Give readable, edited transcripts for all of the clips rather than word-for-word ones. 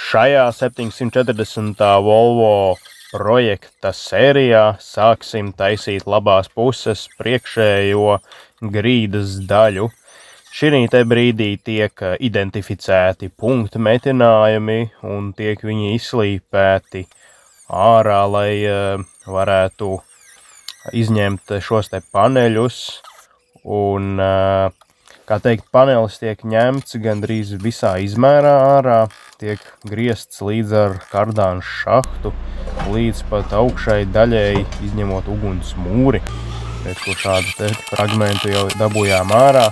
Šajā 740. Volvo projekta sērijā sāksim taisīt labās puses priekšējo grīdas daļu. Šī te brīdī tiek identificēti punktu metinājumi un tiek viņi izslīpēti ārā, lai varētu izņemt šos te paneļus. Un, kā teikt, panelis tiek ņemts gandrīz visā izmērā ārā, tiek griezts līdz ar kardānu šahtu, līdz pat augšai daļai izņemot uguns mūri. Pēc kur šādu te fragmentu jau dabūjām ārā,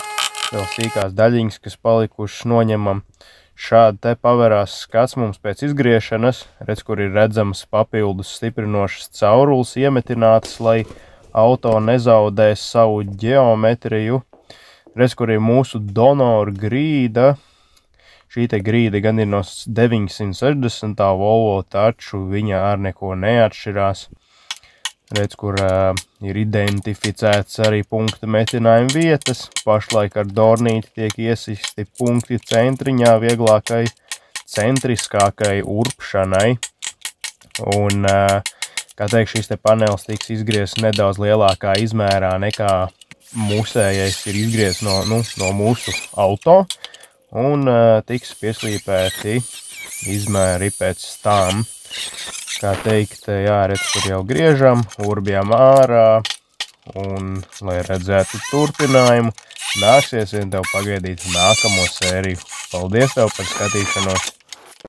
vēl sīkās daļiņas, kas palikušas noņemam. Šādi te paverās skats mums pēc izgriešanas, redz, kur ir redzamas papildus stiprinošas caurules iemetinātas, lai auto nezaudēs savu ģeometriju. Redz, kur ir mūsu donoru grīda. Šī te grīda gan ir no 960. Volvo, taču viņa ar neko neatšķirās. Redz, kur ir identificēts arī punktu metinājuma vietas. Pašlaik ar dornīti tiek iesisti punkti centriņā vieglākai, centriskākai urpšanai. Un, kā teikt, šis te panelis tiks izgriezts nedaudz lielākā izmērā nekā mūsējais ir izgriezts no mūsu auto. Un tiks pieslīpēti izmēri pēc tam. Kā teikt, jāredz, kur jau griežam, urbjam ārā, un, lai redzētu turpinājumu, nāksies vien tev pagaidīt nākamo sēriju. Paldies tev par skatīšanos!